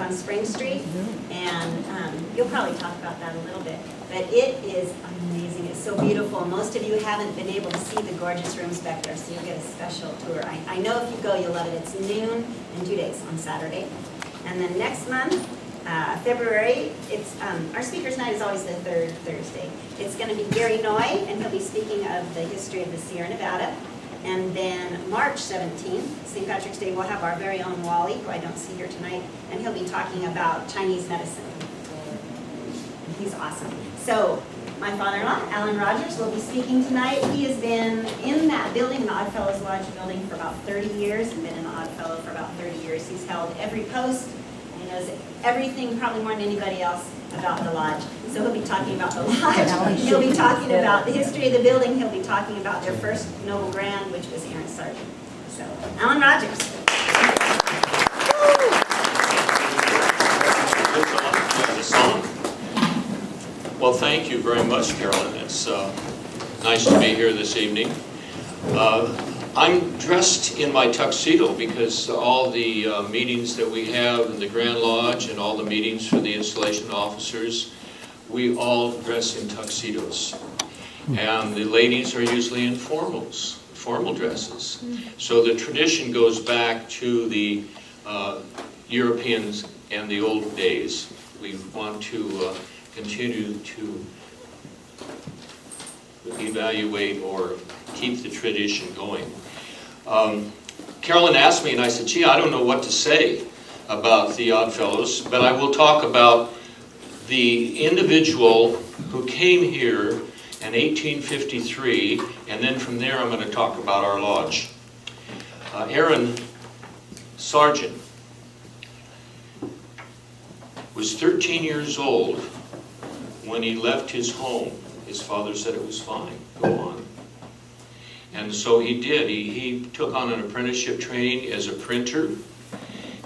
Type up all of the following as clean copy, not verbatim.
on Spring Street, and you'll probably talk about that a little bit. But it is amazing. It's so beautiful. Most of you haven't been able to see the gorgeous rooms back there, so you'll get a special tour. I know if you go, you'll love it. It's noon in 2 days on Saturday. And then next month, February, it's our speaker's night is always the third Thursday. It's going to be Gary Noy, and he'll be speaking of the history of the Sierra Nevada. And then March 17th, St. Patrick's Day, we'll have our very own Wally, who I don't see here tonight, and he'll be talking about Chinese medicine. He's awesome. So my father-in-law, Allan Rogers, will be speaking tonight. He has been in that building, the Oddfellows Lodge building, for about 30 years, and been an Oddfellow for about 30 years. He's held every post, and he knows everything, probably more than anybody else, about the lodge. So he'll be talking about the lodge. He'll be talking about the history of the building. He'll be talking about their first Noble Grand, which was here in Sargent. So, Allan Rogers. Well, thank you very much, Carolyn. It's nice to be here this evening. I'm dressed in my tuxedo because all the meetings that we have in the Grand Lodge and all the meetings for the installation officers, we all dress in tuxedos. And the ladies are usually in formal dresses. So the tradition goes back to the Europeans and the old days. We want to continue to evaluate or keep the tradition going. Carolyn asked me, and I said, gee, I don't know what to say about the Oddfellows, but I will talk about the individual who came here in 1853, and then from there I'm going to talk about our lodge. Aaron Sargent was 13 years old when he left his home. His father said it was fine, go on. And so he did. He took on an apprenticeship training as a printer.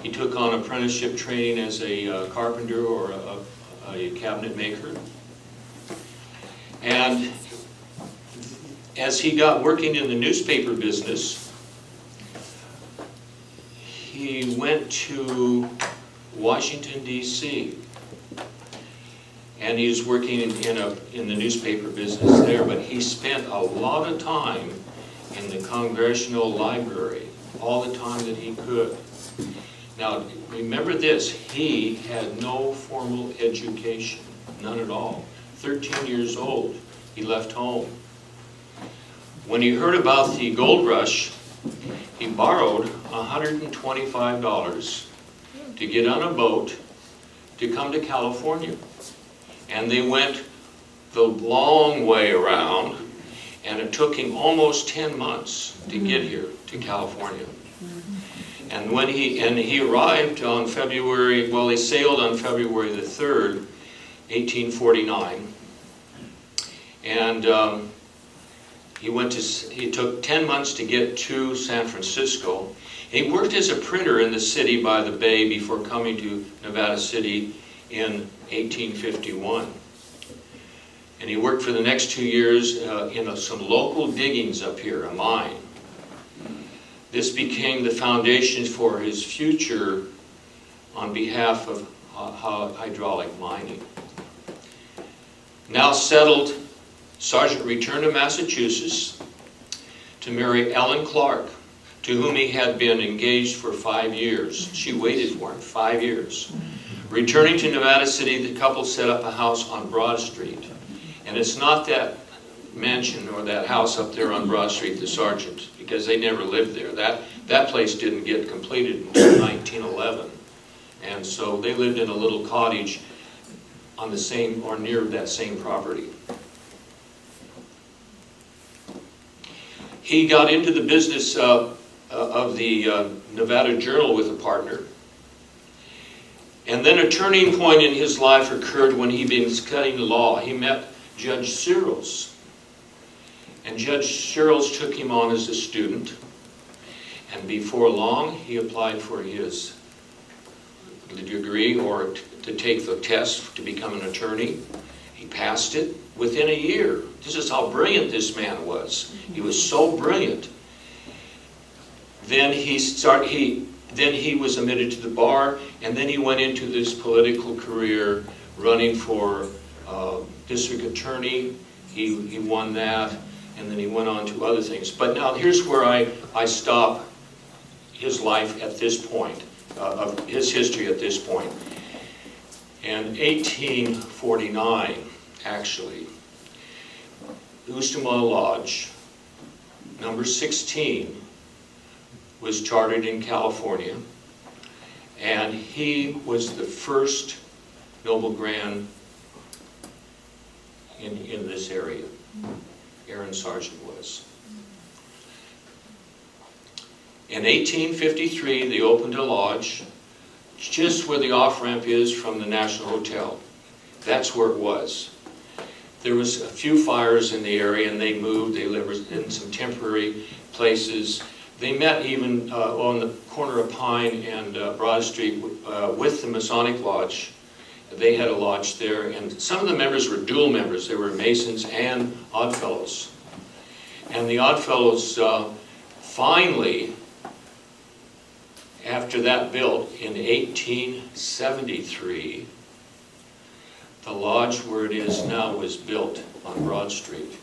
He took on apprenticeship training as a carpenter or a cabinet maker. And as he got working in the newspaper business, he went to Washington, D.C. And he was working in the newspaper business there, but he spent a lot of time in the Congressional Library, all the time that he could. Now, remember this, he had no formal education, none at all. 13 years old, he left home. When he heard about the gold rush, he borrowed $125 to get on a boat to come to California. And they went the long way around, and it took him almost 10 months to get here to California. And when he arrived on February, well, he sailed on February the 3rd, 1849. And he took 10 months to get to San Francisco. He worked as a printer in the city by the bay before coming to Nevada City in 1851. And he worked for the next 2 years in some local diggings up here, a mine. This became the foundation for his future on behalf of hydraulic mining. Now settled, Sargent returned to Massachusetts to marry Ellen Clark, to whom he had been engaged for 5 years. She waited for him 5 years. Returning to Nevada City, the couple set up a house on Broad Street. And it's not that mansion or that house up there on Broad Street, the Sargent, because they never lived there. That place didn't get completed until 1911. And so they lived in a little cottage on the same or near that same property. He got into the business of the Nevada Journal with a partner. And then a turning point in his life occurred when he began studying law. He met Judge Searles. And Judge Searles took him on as a student. And before long, he applied for his degree or to take the test to become an attorney. He passed it within a year. This is how brilliant this man was. He was so brilliant. Then he was admitted to the bar, And then he went into this political career, running for district attorney. He won that, and then he went on to other things. But now here's where I stop his life at this point, of his history at this point. In 1849, actually, Uistama Lodge, number 16, was chartered in California, and he was the first Noble Grand in this area. Aaron Sargent was. In 1853, they opened a lodge just where the off-ramp is from the National Hotel. That's where it was. There was a few fires in the area, and they moved. They lived in some temporary places. They met even on the corner of Pine and Broad Street with the Masonic Lodge. They had a lodge there, and some of the members were dual members. They were Masons and Oddfellows. And the Oddfellows finally, after that built in 1873, the lodge where it is now was built on Broad Street.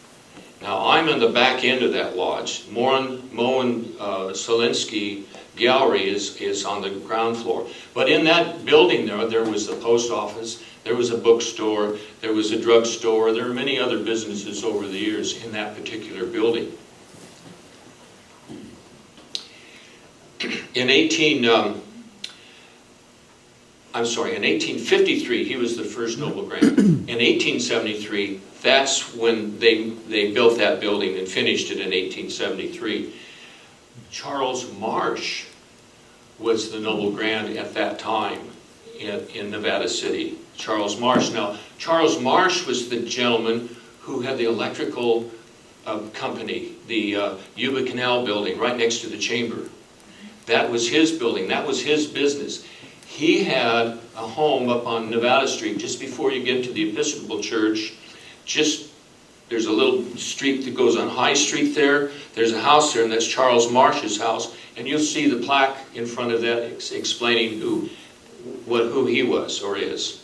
Now I'm in the back end of that lodge. Moen Solinsky Gallery is on the ground floor. But in that building there was the post office, there was a bookstore, there was a drugstore, there were many other businesses over the years in that particular building. In 1853, he was the first Noble Grand. In 1873, that's when they built that building and finished it in 1873. Charles Marsh was the Noble Grand at that time in Nevada City. Charles Marsh. Now, Charles Marsh was the gentleman who had the electrical company, the Yuba Canal building right next to the chamber. That was his building. That was his business. He had a home up on Nevada Street just before you get to the Episcopal Church. There's a little street that goes on High Street there. There's a house there, and that's Charles Marsh's house. And you'll see the plaque in front of that explaining who he was or is.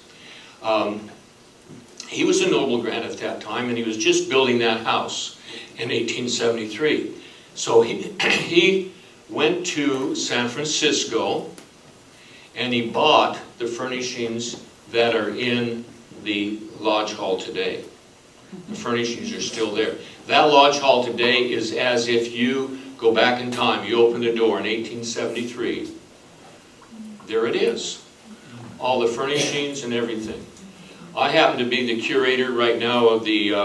He was a Noble Grand at that time, and he was just building that house in 1873. So he went to San Francisco, and he bought the furnishings that are in the lodge hall today. The furnishings are still there. That lodge hall today is as if you go back in time. You open the door in 1873. There it is. All the furnishings and everything. I happen to be the curator right now of the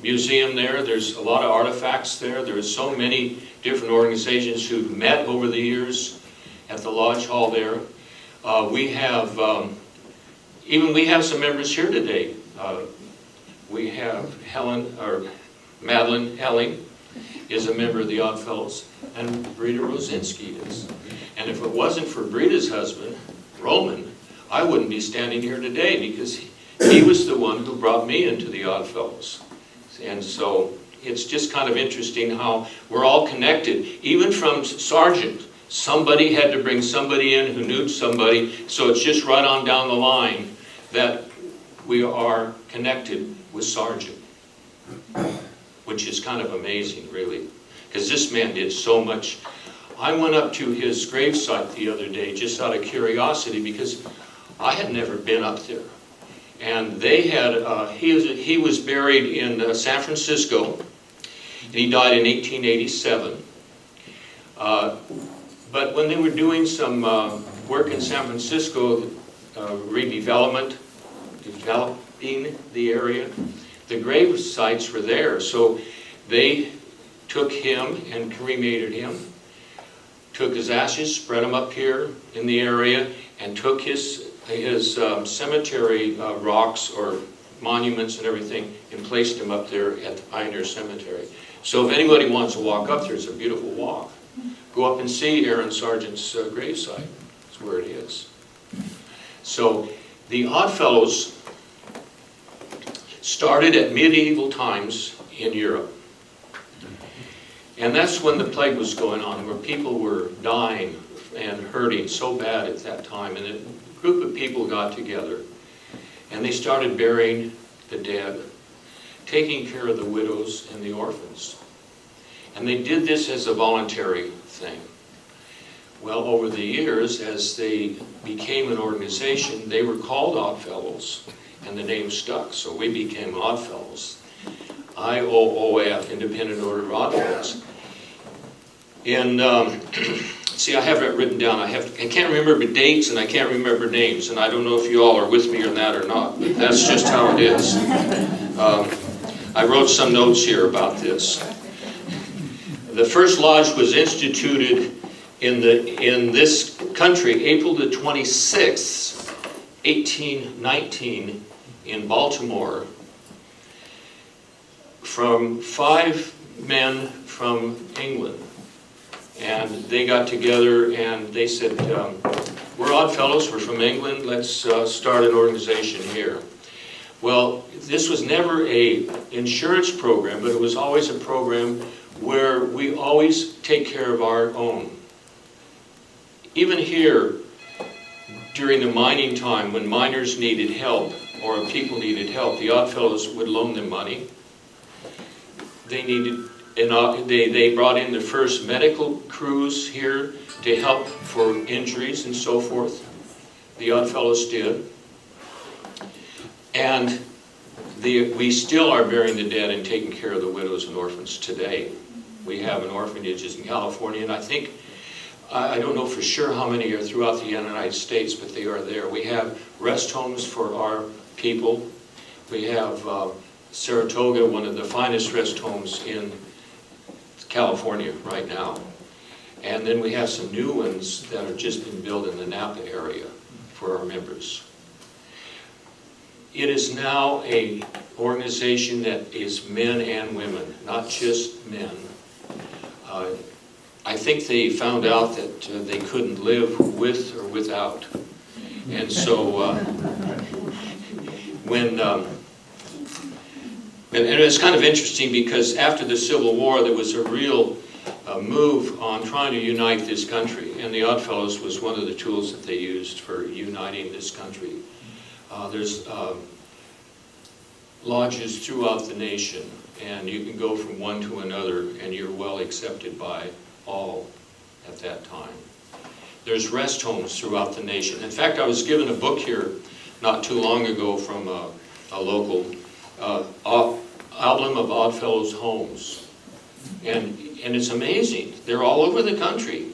museum there. There's a lot of artifacts there. There's so many different organizations who've met over the years at the lodge hall there. We have some members here today. We have Madeline Helling is a member of the Oddfellows, and Brita Rosinski is. And if it wasn't for Brita's husband, Roman, I wouldn't be standing here today, because he was the one who brought me into the Oddfellows. And so it's just kind of interesting how we're all connected. Even from Sargent, somebody had to bring somebody in who knew somebody, so it's just right on down the line that we are connected with Sargent, which is kind of amazing, really, because this man did so much. I went up to his gravesite the other day just out of curiosity, because I had never been up there. And they had, he was buried in San Francisco, and he died in 1887. But when they were doing some work in San Francisco, developing the area, the grave sites were there. So they took him and cremated him, took his ashes, spread them up here in the area, and took his cemetery rocks or monuments and everything and placed them up there at the Pioneer Cemetery. So if anybody wants to walk up there, it's a beautiful walk. Go up and see Aaron Sargent's gravesite. That's where it is. So the Oddfellows started at medieval times in Europe. And that's when the plague was going on, where people were dying and hurting so bad at that time. And a group of people got together and they started burying the dead, taking care of the widows and the orphans. And they did this as a voluntary thing. Well, over the years, as they became an organization, they were called Oddfellows, and the name stuck, so we became Oddfellows. IOOF, Independent Order of Oddfellows. And see, I have it written down. I can't remember dates and I can't remember names, and I don't know if you all are with me on that or not, but that's just how it is. I wrote some notes here about this. The first lodge was instituted in this country April the 26th, 1819, in Baltimore, from 5 men from England. And they got together and they said, we're Oddfellows, we're from England, let's start an organization here. Well, this was never an insurance program, but it was always a program where we always take care of our own. Even here, during the mining time, when miners needed help or people needed help, the Oddfellows would loan them money. They brought in the first medical crews here to help for injuries and so forth. The Oddfellows did. And we still are burying the dead and taking care of the widows and orphans today. We have an orphanages in California, and I think, I don't know for sure how many are throughout the United States, but they are there. We have rest homes for our people. We have Saratoga, one of the finest rest homes in California right now. And then we have some new ones that have just been built in the Napa area for our members. It is now an organization that is men and women, not just men. I think they found out that they couldn't live with or without. And so and it's kind of interesting because after the Civil War, there was a real move on trying to unite this country. And the Oddfellows was one of the tools that they used for uniting this country. There's lodges throughout the nation, and you can go from one to another, and you're well accepted by all at that time. There's rest homes throughout the nation. In fact, I was given a book here not too long ago from a local Album of Oddfellows homes. And it's amazing. They're all over the country.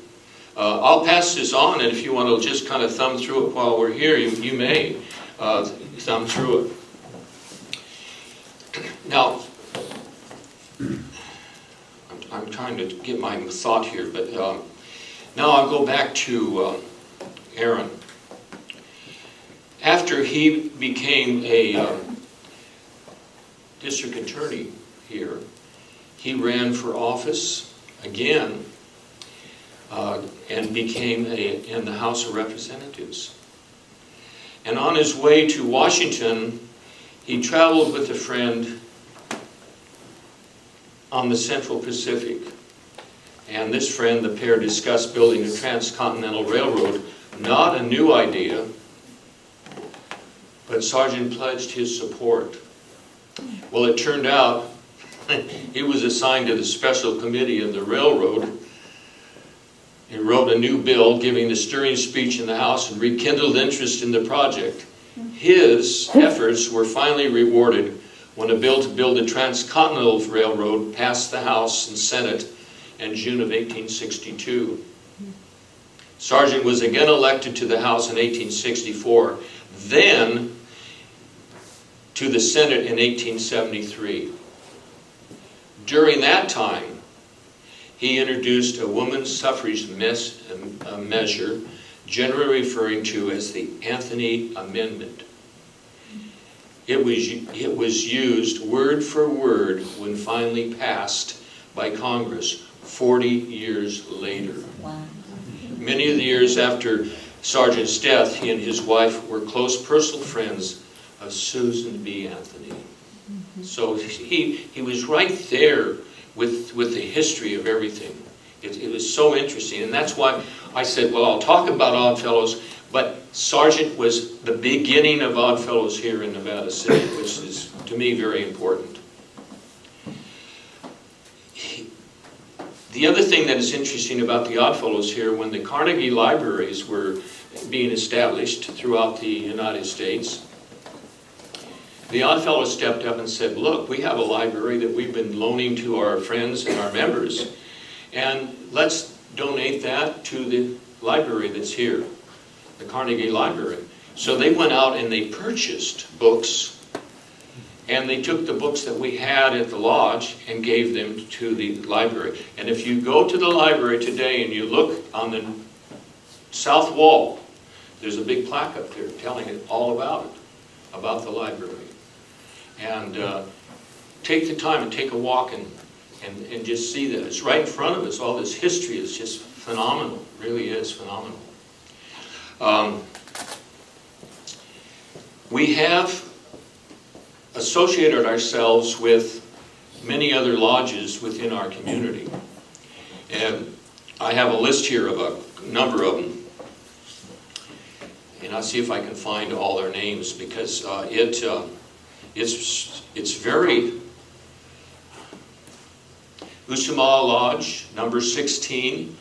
I'll pass this on, and if you want to just kind of thumb through it while we're here, you may thumb through it. Now, I'm trying to get my thought here, but now I'll go back to Aaron. After he became a district attorney here, he ran for office again and became in the House of Representatives. And on his way to Washington, he traveled with a friend on the Central Pacific. And this friend, the pair, discussed building a transcontinental railroad, not a new idea, but Sargent pledged his support. Well, it turned out he was assigned to the special committee of the railroad. He wrote a new bill giving the stirring speech in the House and rekindled interest in the project. His efforts were finally rewarded when a bill to build a transcontinental railroad passed the House and Senate in June of 1862. Sargent was again elected to the House in 1864, then to the Senate in 1873. During that time, he introduced a woman's suffrage measure, generally referring to as the Anthony Amendment. It was used word for word when finally passed by Congress 40 years later. Wow. Many of the years after Sargent's death, he and his wife were close personal friends of Susan B. Anthony. So he was right there with the history of everything. It was so interesting, and that's why I said, well, I'll talk about Oddfellows, but Sargent was the beginning of Oddfellows here in Nevada City, which is, to me, very important. The other thing that is interesting about the Oddfellows here, when the Carnegie libraries were being established throughout the United States, the Oddfellows stepped up and said, look, we have a library that we've been loaning to our friends and our members, and let's donate that to the library that's here, the Carnegie Library. So they went out and they purchased books, and they took the books that we had at the lodge and gave them to the library. And if you go to the library today and you look on the south wall, there's a big plaque up there telling it all about it, about the library. And take the time and take a walk and just see that. It's right in front of us. All this history is just phenomenal, really is phenomenal. We have associated ourselves with many other lodges within our community. And I have a list here of a number of them. And I'll see if I can find all their names, because it's very... Usamaw Lodge, number 16,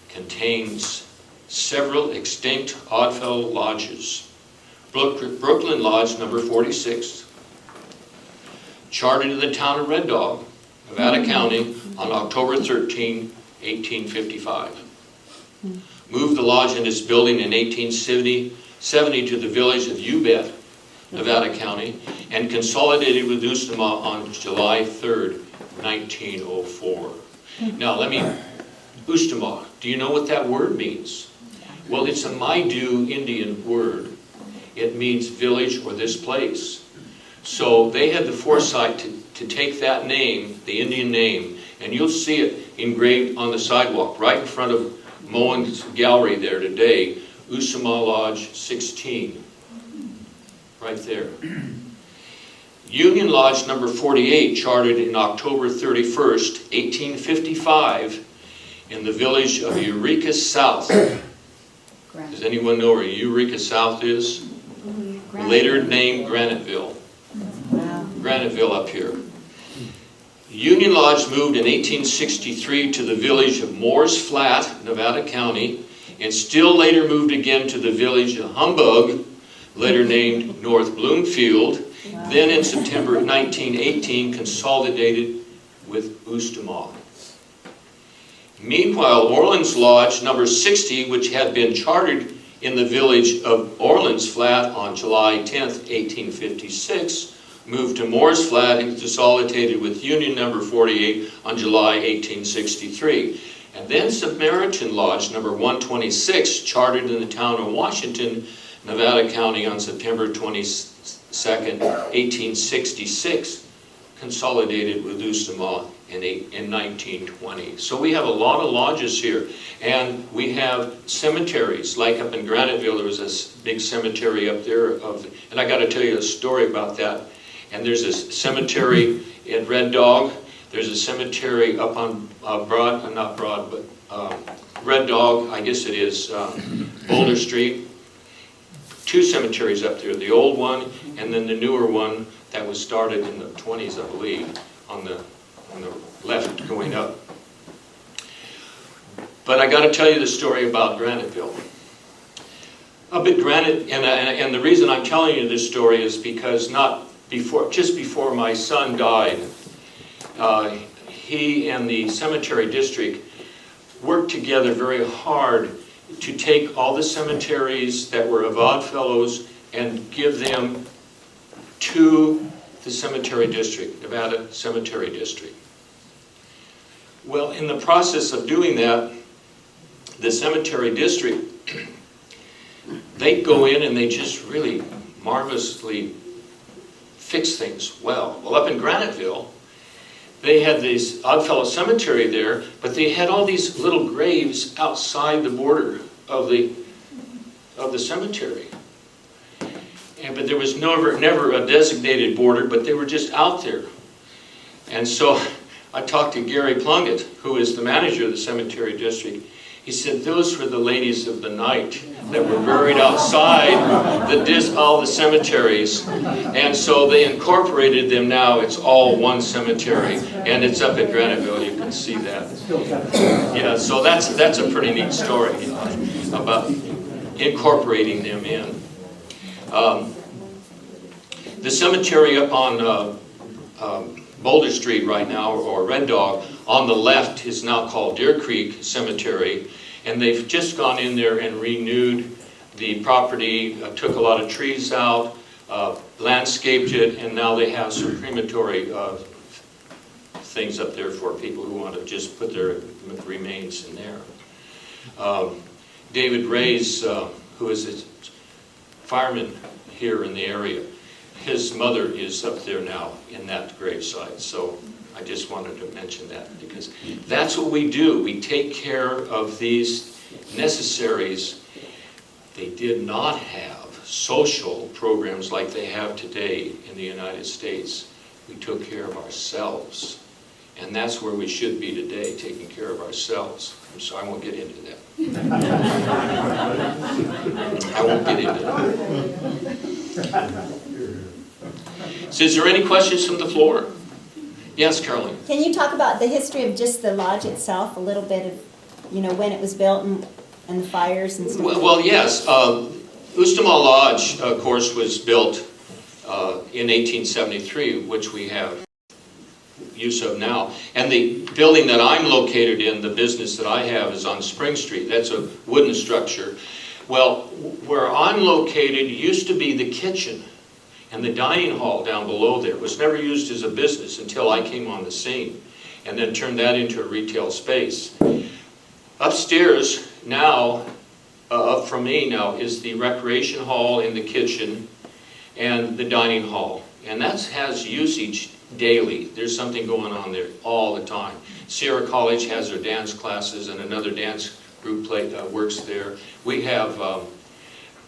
contains several extinct Oddfellow lodges. Brooklyn Lodge, number 46, chartered in the town of Red Dog, Nevada County, on October 13, 1855. Moved the lodge and its building in 1870 to the village of Ubet, Nevada County, and consolidated with Usamaw on July 3rd, 1904. Now Usamaw, do you know what that word means? Well, it's a Maidu Indian word. It means village or this place. So they had the foresight to take that name, the Indian name, and you'll see it engraved on the sidewalk right in front of Moen's gallery there today, Usamaw Lodge 16, right there. Union Lodge number 48, chartered in October 31st, 1855, in the village of Eureka South. Does anyone know where Eureka South is? Later named Graniteville. Graniteville up here. Union Lodge moved in 1863 to the village of Moores Flat, Nevada County, and still later moved again to the village of Humbug, later named North Bloomfield. Then in September 1918, consolidated with Usamaw. Meanwhile, Orleans Lodge number 60, which had been chartered in the village of Orleans Flat on July 10th, 1856, moved to Moores Flat and consolidated with Union number 48 on July 1863. And then Samaritan Lodge number 126, chartered in the town of Washington, Nevada County on September 22nd, 1866, consolidated with Usamaw in 1920. So we have a lot of lodges here, and we have cemeteries. Like up in Graniteville, there was this big cemetery up there, and I got to tell you a story about that. And there's a cemetery in Red Dog. There's a cemetery up on Red Dog, I guess it is, Boulder Street. Two cemeteries up there, the old one and then the newer one that was started in the 20s, I believe, on the left going up. But I got to tell you the story about Graniteville. Up at Granite, and the reason I'm telling you this story is because just before my son died, he and the cemetery district worked together very hard to take all the cemeteries that were of Oddfellows and give them to the cemetery district, Nevada Cemetery District. Well, in the process of doing that, the cemetery district, they go in and they just really marvelously fix things well. Well, up in Graniteville, they had this Oddfellow cemetery there, but they had all these little graves outside the border of the cemetery. But there was never a designated border, but they were just out there. And so I talked to Gary Plunkett, who is the manager of the cemetery district, He said, those were the ladies of the night that were buried outside all the cemeteries. And so they incorporated them now. It's all one cemetery. And it's up at Graniteville. You can see that. Yeah, so that's a pretty neat story about incorporating them in. The cemetery up on Boulder Street right now, or Red Dog, on the left is now called Deer Creek Cemetery, and they've just gone in there and renewed the property, took a lot of trees out, landscaped it, and now they have some crematory things up there for people who want to just put their remains in there. David Ray's, who is a fireman here in the area, his mother is up there now in that gravesite. So I just wanted to mention that because that's what we do. We take care of these necessaries. They did not have social programs like they have today in the United States. We took care of ourselves. And that's where we should be today, taking care of ourselves. So I won't get into that. I won't get into that. So is there any questions from the floor? Yes, Carolyn. Can you talk about the history of just the lodge itself, a little bit of, when it was built and the fires and stuff? Well yes. Ustimal Lodge, of course, was built in 1873, which we have use of now. And the building that I'm located in, the business that I have, is on Spring Street. That's a wooden structure. Well, where I'm located used to be the kitchen and the dining hall down below there. It was never used as a business until I came on the scene, and then turned that into a retail space. Upstairs now, up from me now, is the recreation hall and the kitchen and the dining hall. And that has usage daily. There's something going on there all the time. Sierra College has their dance classes, and another dance group works there. We have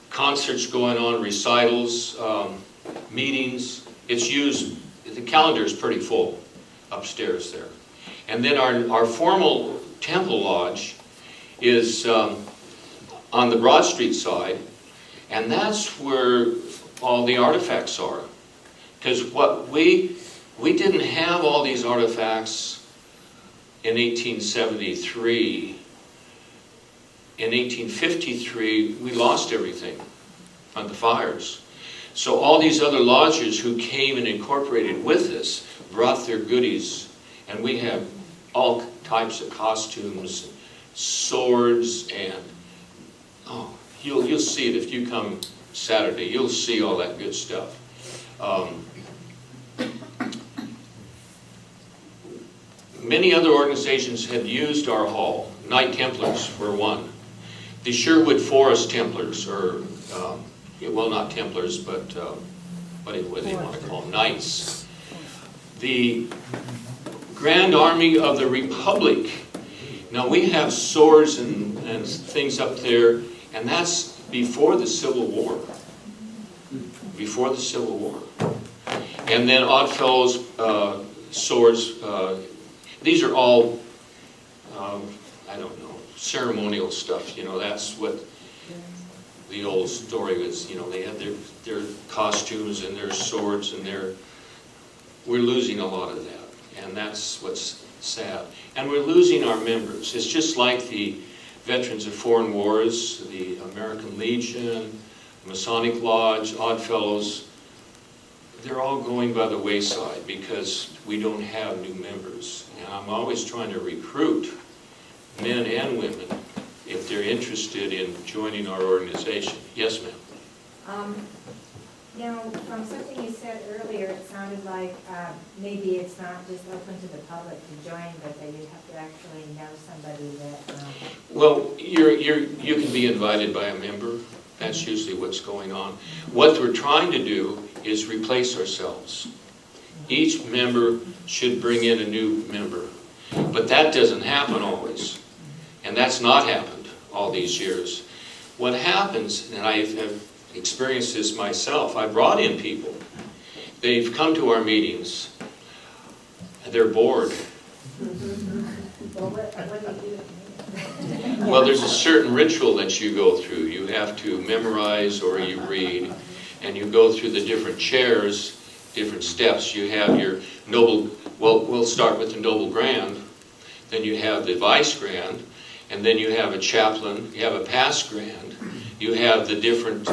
concerts going on, recitals, meetings. It's used, the calendar is pretty full upstairs there. And then our formal temple lodge is on the Broad Street side, and that's where all the artifacts are. Because what we didn't have all these artifacts in 1873. In 1853, we lost everything on the fires. So all these other lodges who came and incorporated with us brought their goodies, and we have all types of costumes, swords, and you'll see it if you come Saturday. You'll see all that good stuff. Many other organizations had used our hall. Knight Templars were one. The Sherwood Forest Templars, or well, not Templars, but what do they want to call them? Knights. The Grand Army of the Republic. Now we have swords and things up there, and that's before the Civil War. Before the Civil War. And then Oddfellows swords. These are all, I don't know, ceremonial stuff. That's what the old story is. They had their costumes and their swords, and we're losing a lot of that. And that's what's sad. And we're losing our members. It's just like the Veterans of Foreign Wars, the American Legion, Masonic Lodge, Oddfellows. They're all going by the wayside because we don't have new members. And I'm always trying to recruit men and women if they're interested in joining our organization. Yes, ma'am. Now, from something you said earlier, it sounded like maybe it's not just open to the public to join, but that you have to actually know somebody that... Well, you can be invited by a member. That's usually what's going on. What we're trying to do is replace ourselves. Each member should bring in a new member. But that doesn't happen always. And that's not happened all these years. What happens, and I have experienced this myself, I brought in people. They've come to our meetings. They're bored. Well, what do you do at the meeting? Well, there's a certain ritual that you go through. You have to memorize or you read, and you go through the different chairs, different steps. You have your noble, well, we'll start with the noble grand, then you have the vice grand, and then you have a chaplain, you have a past grand, you have the different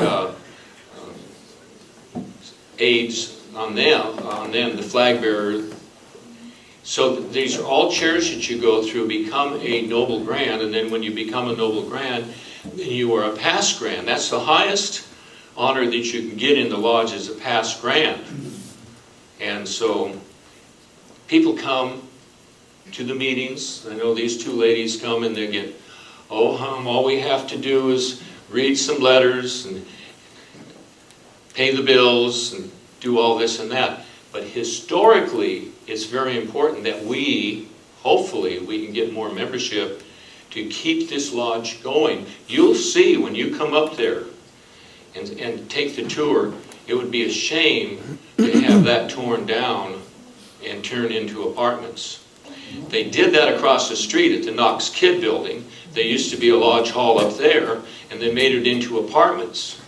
aides on them, the flag bearer. So these are all chairs that you go through, become a noble grand, and then when you become a noble grand, then you are a past grand. That's the highest honor that you can get in the lodge, is a past grand. And so people come to the meetings. I know these two ladies come and they get, all we have to do is read some letters and pay the bills and do all this and that. But historically, it's very important that we, hopefully, we can get more membership to keep this lodge going. You'll see when you come up there and take the tour, it would be a shame to have that torn down and turned into apartments. They did that across the street at the Knox Kid building. There used to be a lodge hall up there, and they made it into apartments.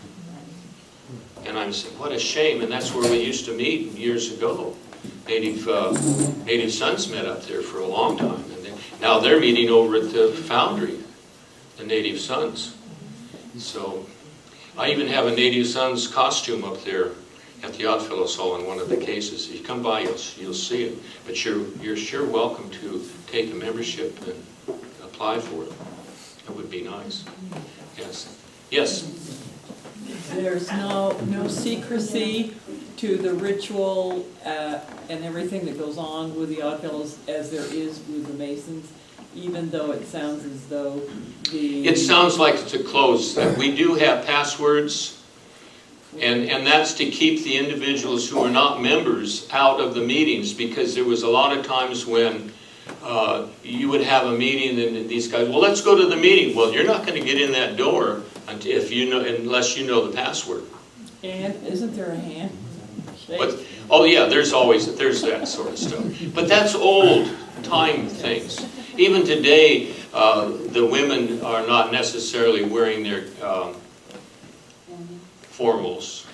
And I'm saying, what a shame, and that's where we used to meet years ago. Native Sons met up there for a long time, and now they're meeting over at the Foundry, the Native Sons. So I even have a Native Sons costume up there at the Oddfellows Hall in one of the cases. If you come by, you'll see it. But you're sure welcome to take a membership and apply for it. That would be nice. Yes. Yes. There's no secrecy to the ritual and everything that goes on with the Oddfellows as there is with the Masons, even though it sounds as though the... It sounds like it's a closed. We do have passwords, and that's to keep the individuals who are not members out of the meetings, because there was a lot of times when you would have a meeting and these guys, well, let's go to the meeting. Well, you're not going to get in that door unless you know the password. And isn't there a hand? But, oh yeah, there's that sort of stuff. But that's old time things. Even today, the women are not necessarily wearing their formals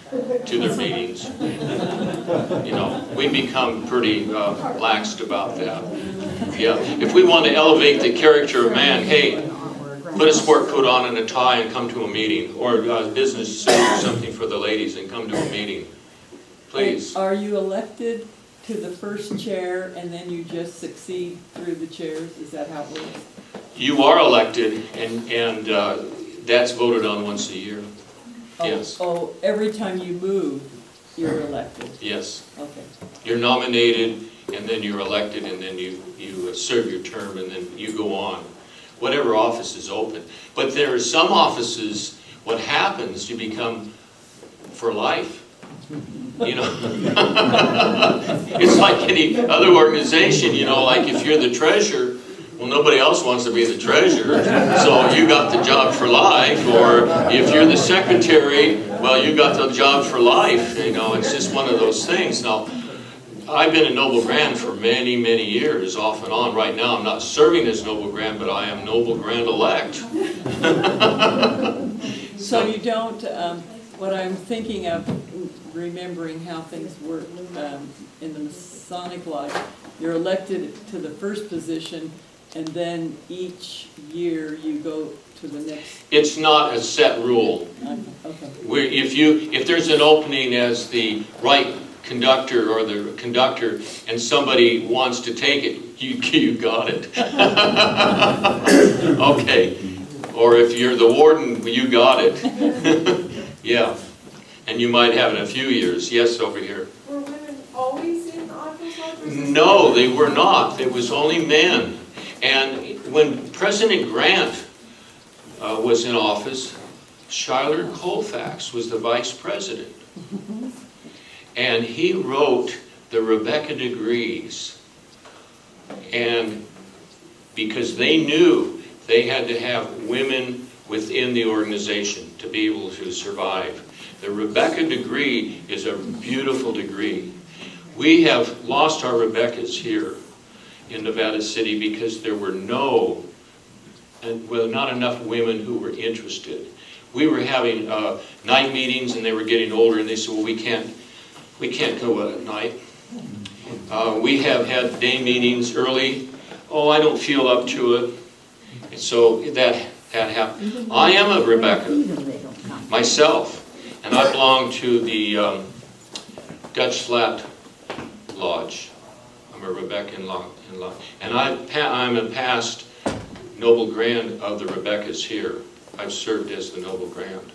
to their meetings. You know, we become pretty laxed about that. Yeah, if we want to elevate the character of man, hey, put a sport coat on and a tie and come to a meeting, or a business suit or something for the ladies and come to a meeting. Please. Are you elected to the first chair and then you just succeed through the chairs? Is that how it works? You are elected, and that's voted on once a year. Yes. Oh, every time you move, you're elected? Yes. Okay. You're nominated, and then you're elected, and then you serve your term, and then you go on. Whatever office is open. But there are some offices, what happens, you become for life. You know, it's like any other organization, you know, like if you're the treasurer, well, nobody else wants to be the treasurer, so you got the job for life. Or if you're the secretary, well, you got the job for life. You know, it's just one of those things. Now, I've been a Noble Grand for many, many years, off and on. Right now, I'm not serving as Noble Grand, but I am Noble Grand elect. So you don't, what I'm thinking of, remembering how things work in the Masonic Lodge, you're elected to the first position, and then each year you go to the next. It's not a set rule. Okay. If there's an opening as the right conductor or the conductor, and somebody wants to take it, you got it. Okay. Or if you're the warden, you got it. Yeah. And you might have it in a few years. Yes, over here. Were women always in the office? No, they were not. It was only men. And when President Grant was in office, Schuyler Colfax was the vice president. And he wrote the Rebecca degrees. And because they knew they had to have women within the organization to be able to survive. The Rebecca degree is a beautiful degree. We have lost our Rebeccas here in Nevada City because there were no and well, not enough women who were interested. We were having night meetings, and they were getting older, and they said, well, we can't go at night. We have had day meetings early. Oh, I don't feel up to it. And so that happened. I am a Rebecca myself, and I belong to the Dutch Flat Lodge. I'm a Rebecca in Lodge. And I'm a past Noble Grand of the Rebeccas here. I've served as the Noble Grand.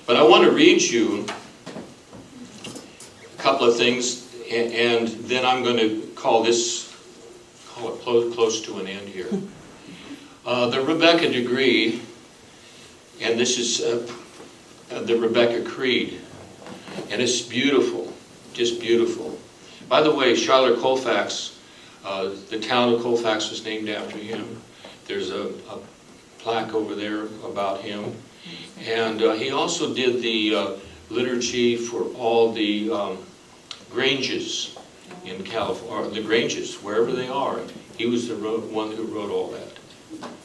But I want to read you a couple of things, and then I'm going to call it close to an end here. The Rebecca degree, and this is the Rebecca Creed, and it's beautiful, just beautiful. By the way, Charlotte Colfax, the town of Colfax was named after him. There's a plaque over there about him. And he also did the liturgy for all the Granges in California, or the Granges, wherever they are. He was the one who wrote all that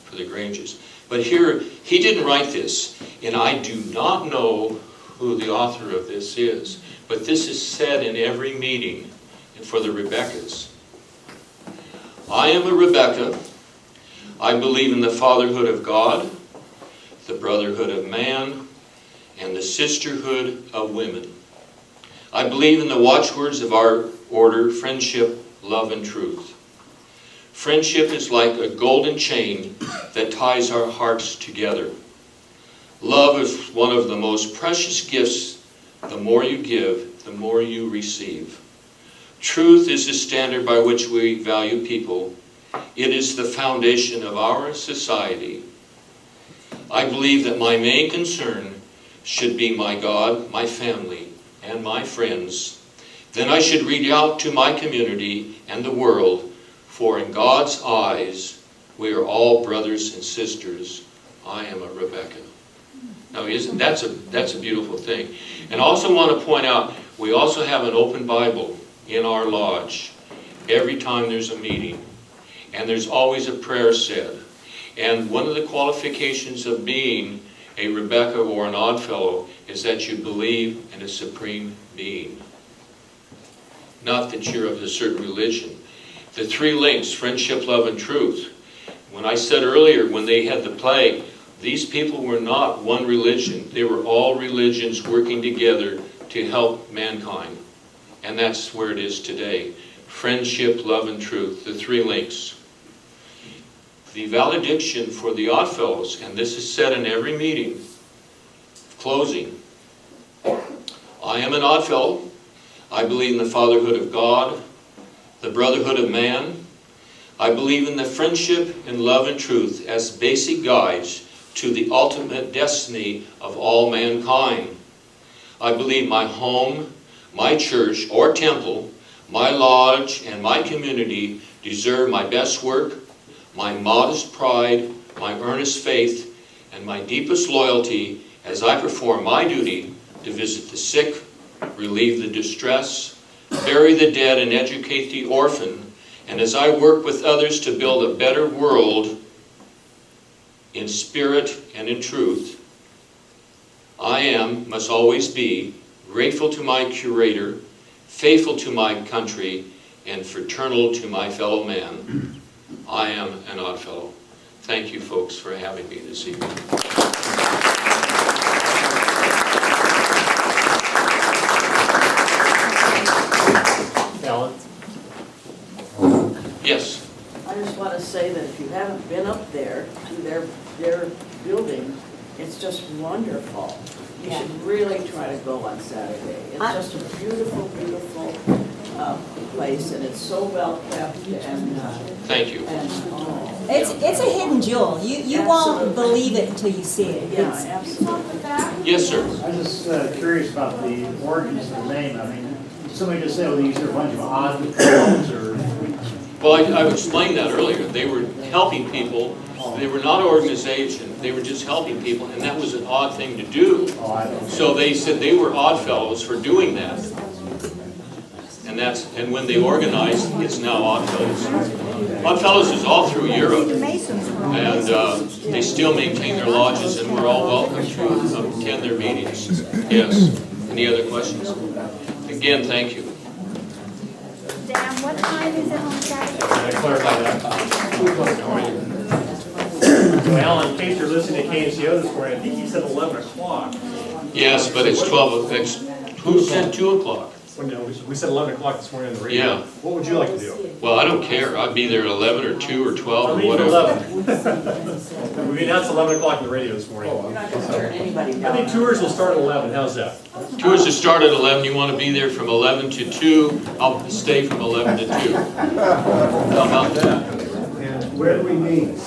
for the Granges. But here, he didn't write this, and I do not know who the author of this is, but this is said in every meeting for the Rebeccas. I am a Rebecca. I believe in the fatherhood of God, the brotherhood of man, and the sisterhood of women. I believe in the watchwords of our order: friendship, love, and truth. Friendship is like a golden chain that ties our hearts together. Love is one of the most precious gifts. The more you give, the more you receive. Truth is the standard by which we value people. It is the foundation of our society. I believe that my main concern should be my God, my family, and my friends. Then I should reach out to my community and the world, for in God's eyes, we are all brothers and sisters. I am a Rebecca. Now, that's a beautiful thing. And I also want to point out, we also have an open Bible in our lodge every time there's a meeting. And there's always a prayer said. And one of the qualifications of being a Rebecca or an Oddfellow is that you believe in a supreme being. Not that you're of a certain religion. The three links: friendship, love, and truth. When I said earlier, when they had the plague, these people were not one religion. They were all religions working together to help mankind. And that's where it is today. Friendship, love, and truth, the three links. The valediction for the Oddfellows, and this is said in every meeting, closing. I am an Oddfellow. I believe in the fatherhood of God, the brotherhood of man. I believe in the friendship and love and truth as basic guides to the ultimate destiny of all mankind. I believe my home, my church or temple, my lodge, and my community deserve my best work, my modest pride, my earnest faith, and my deepest loyalty as I perform my duty to visit the sick, relieve the distress, bury the dead, and educate the orphan, and as I work with others to build a better world in spirit and in truth. I must always be, grateful to my Creator, faithful to my country, and fraternal to my fellow man. I am an Oddfellow. Thank you, folks, for having me this evening. Allan? Yes. I just want to say that if you haven't been up there to their building, it's just wonderful. You Yeah. should really try to go on Saturday. It's just a beautiful, beautiful place, and it's so well kept, and Thank you. It's a hidden jewel. You won't Absolutely. believe it until you see it. yeah, It's- absolutely. Yes, sir. I was just curious about the origins of the name. I mean, somebody just said, well, these are a bunch of odd fellows, or... Well, I explained that earlier. They were helping people. They were not an organization. They were just helping people, and that was an odd thing to do. Oh, I don't know. So they said they were Oddfellows for doing that. And And when they organized, it's now Oddfellows. Oddfellows is all through Europe, and they still maintain their lodges, and we're all welcome to attend their meetings. Yes. Any other questions? Again, thank you. Dan, what time is it on Saturday? Can I clarify that? So Allan, in case you're listening to KNCO this morning, I think he said 11 o'clock. Yes, but it's 12, who said 2 o'clock? Well, no, we said 11 o'clock this morning on the radio. Yeah. What would you like to do? Well, I don't care. I'd be there at 11 or 2 or 12 or I'll leave at whatever. 11. We announced 11 o'clock on the radio this morning. You're not gonna turn anybody down. I think tours will start at 11. How's that? Tours will start at 11. You want to be there from 11 to 2. I'll stay from 11 to 2. How about that? Where do we meet?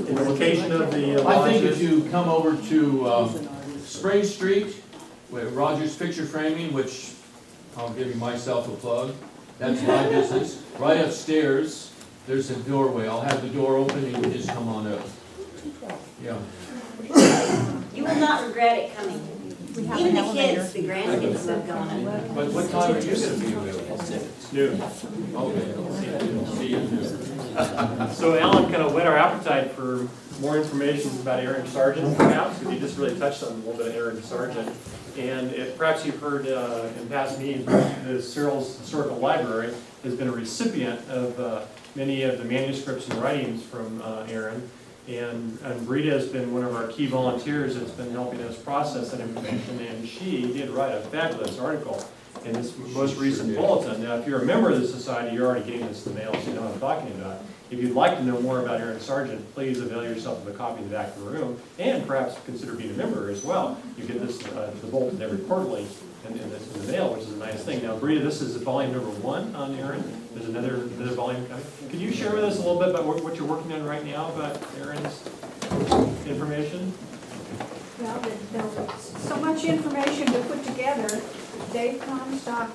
In the location of the I think if lodges? you come over to Spring Street, with Rogers Picture Framing, which I'll give you myself a plug, that's my business. Right upstairs, there's a doorway. I'll have the door open and you just come on up. Yeah. You will not regret it coming. Even the kids, the grandkids love going. But what time are you going to be available? Noon. Okay. See you at noon. So Allan kind of whet our appetite for more information about Aaron Sargent perhaps, because he just really touched on a little bit of Aaron Sargent. And perhaps you've heard in past meetings, the Cyril's Historical Library has been a recipient of many of the manuscripts and writings from Aaron. And Rita has been one of our key volunteers that's been helping us process that information, and she did write a fabulous article in this most recent bulletin. Now, if you're a member of the society, you're already getting this in the mail, so you know what I'm talking about. If you'd like to know more about Aaron Sargent, please avail yourself of a copy in the back of the room, and perhaps consider being a member as well. You get this the bulletin every quarterly in the mail, which is a nice thing. Now, Brita, this is volume number 1 on Aaron. There's another volume coming. Could you share with us a little bit about what you're working on right now about Aaron's information? Well, there's so much information to put together. Dave Comstock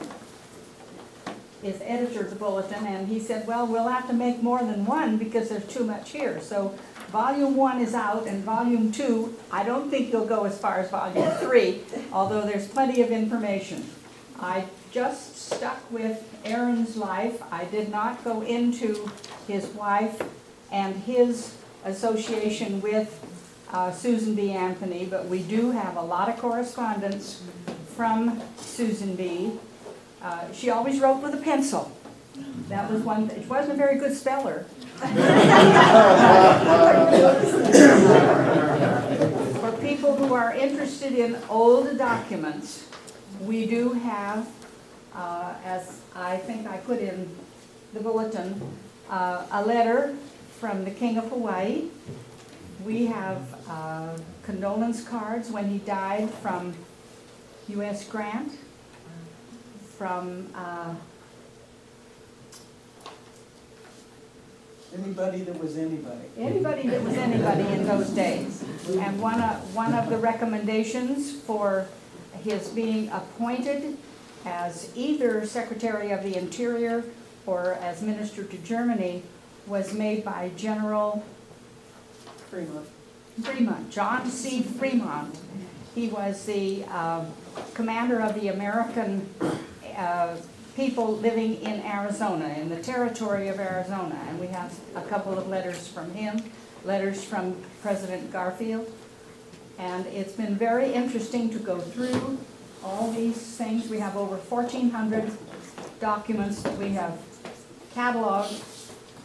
is editor of the bulletin, and he said, well, we'll have to make more than one because there's too much here. So volume 1 is out, and volume 2, I don't think you'll go as far as volume 3, although there's plenty of information. I just stuck with Aaron's life. I did not go into his wife and his association with Susan B. Anthony, but we do have a lot of correspondence from Susan B. She always wrote with a pencil. That was one, she wasn't a very good speller. For people who are interested in old documents, we do have, as I think I put in the bulletin, a letter from the King of Hawaii. We have condolence cards when he died from U.S. Grant, from Anybody that was anybody. anybody that was anybody in those days. And one of the recommendations for his being appointed as either Secretary of the Interior or as Minister to Germany was made by General Fremont, John C. Fremont. He was the commander of the American people living in Arizona, in the territory of Arizona. And we have a couple of letters from him, letters from President Garfield. And it's been very interesting to go through all these things. We have over 1,400 documents that we have cataloged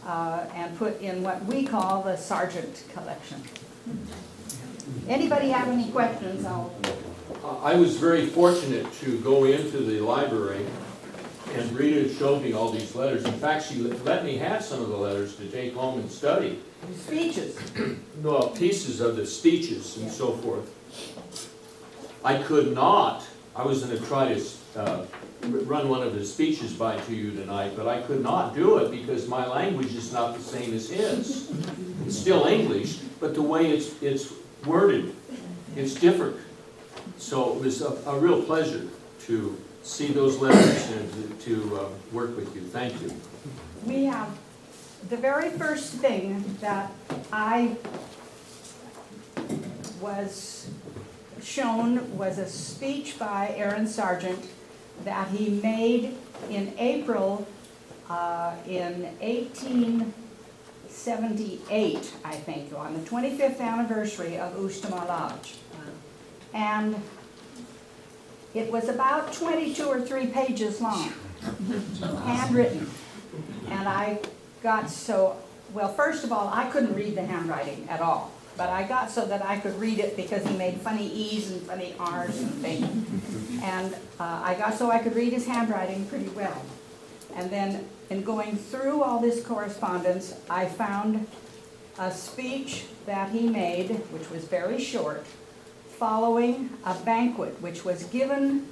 and put in what we call the Sargent collection. Anybody have any questions? I was very fortunate to go into the library, and Rita showed me all these letters. In fact, she let me have some of the letters to take home and study. Speeches. No, pieces of the speeches and so forth. I could not, I was going to try to run one of his speeches by to you tonight, but I could not do it because my language is not the same as his. It's still English, but the way it's worded, it's different. So it was a real pleasure to see those letters and to work with you. Thank you. We have the very first thing that I was shown was a speech by Aaron Sargent that he made in April in 1878, I think, on the 25th anniversary of Uchtama Lodge. And it was about 22 or 3 pages long, handwritten. And I got so, well, first of all, I couldn't read the handwriting at all. But I got so that I could read it because he made funny E's and funny R's and things. And I got so I could read his handwriting pretty well. And then in going through all this correspondence, I found a speech that he made, which was very short, following a banquet which was given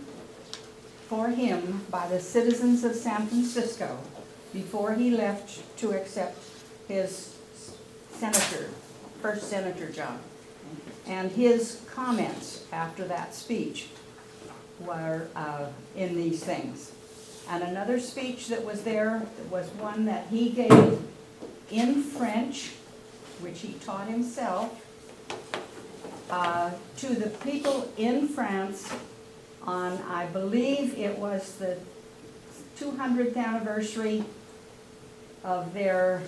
for him by the citizens of San Francisco before he left to accept his first senator job. And his comments after that speech were in these things. And another speech that was there was one that he gave in French, which he taught himself, to the people in France on, I believe it was the 200th anniversary of their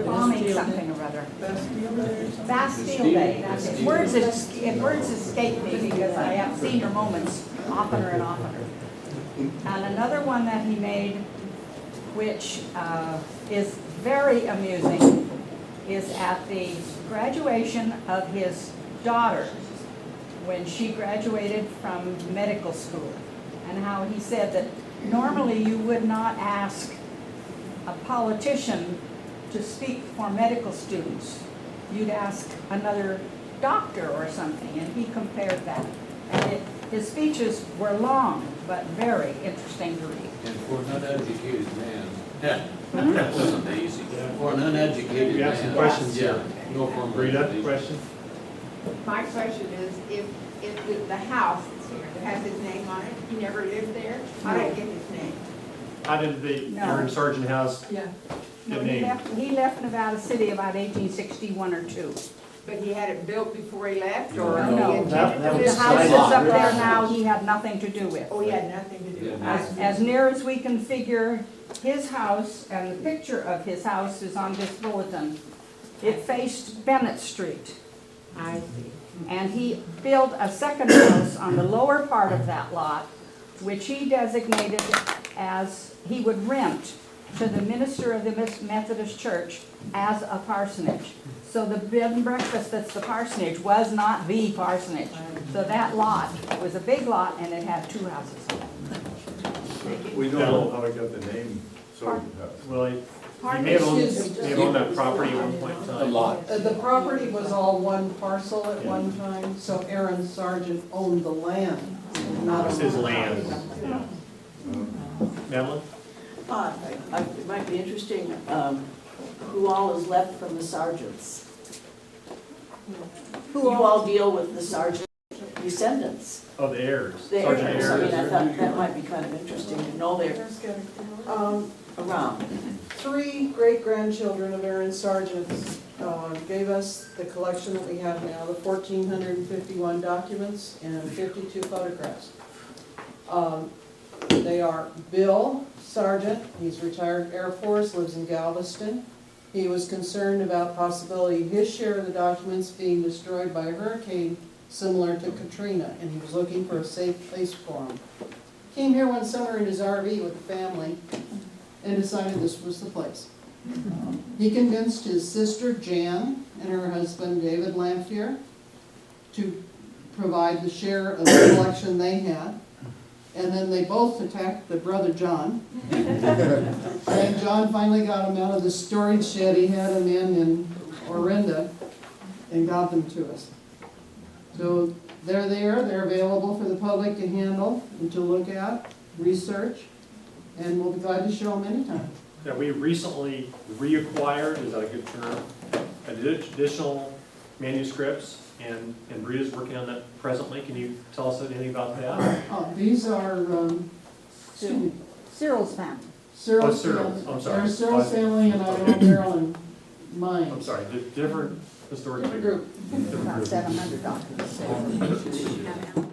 bombing something or other. Bastille Day, that's it. Words escape me because I have senior moments oftener and oftener. And another one that he made, which is very amusing, is at the graduation of his daughter when she graduated from medical school, and how he said that normally you would not ask a politician to speak for medical students. You'd ask another doctor or something, and he compared that. And his speeches were long, but very interesting to read. And for an uneducated man, that wasn't easy. For an uneducated We man. have some questions Yeah. here. No form. Rita, question? My question is, if the house that's here, that has his name on it, he never lived there, how did I get his name? How did the No. Aaron Sargent house Yeah. No, get he named? left Nevada City about 1861 or 2. But he had it built before he left, or No, he no. intended That to was The live house there? is up there now, he had nothing to do with. Oh, he had nothing to do with it. As near as we can figure, his house, and the picture of his house is on this bulletin, it faced Bennett Street. I see. And he built a second house on the lower part of that lot, which he designated as, he would rent to the minister of the Methodist Church as a parsonage. So the bed and breakfast that's the parsonage was not the parsonage. So that lot was a big lot, and it had 2 houses. We don't know how I got the name Sargent House. Well, he Pardon may me, have owned, excuse me. may have owned that property at one point in time. A lot. The property was all one parcel at Yeah. one time, so Aaron Sargent owned the land, not It's a his land. Yeah. Madeline? It might be interesting, who all is left from the sergeants. You all deal with the sergeant descendants, Oh, the heirs. the Sergeant heirs. I mean, I heirs. thought that might be kind of interesting to know they're around. 3 great-grandchildren of Aaron Sargent's gave us the collection that we have now, the 1,451 documents and 52 photographs. They are Bill Sargent, he's retired Air Force, lives in Galveston. He was concerned about possibility of his share of the documents being destroyed by a hurricane similar to Katrina, and he was looking for a safe place for them. Came here one summer in his RV with the family and decided this was the place. He convinced his sister Jan and her husband David Lamphere to provide the share of the collection they had. And then they both attacked the brother John. And John finally got him out of the storage shed he had him in Orinda and got them to us. So they're there, they're available for the public to handle and to look at, research, and we'll be glad to show them anytime. That we recently reacquired, is that a good term? Additional manuscripts, and Rita's working on that presently. Can you tell us anything about that? Oh, these are, excuse me, Cyril's family. Cyril's Cyril's, family. I'm sorry. They're Cyril's family and I don't know Marilyn mine. I'm sorry, different Historic Different figure. group. Different About group. 700 documents.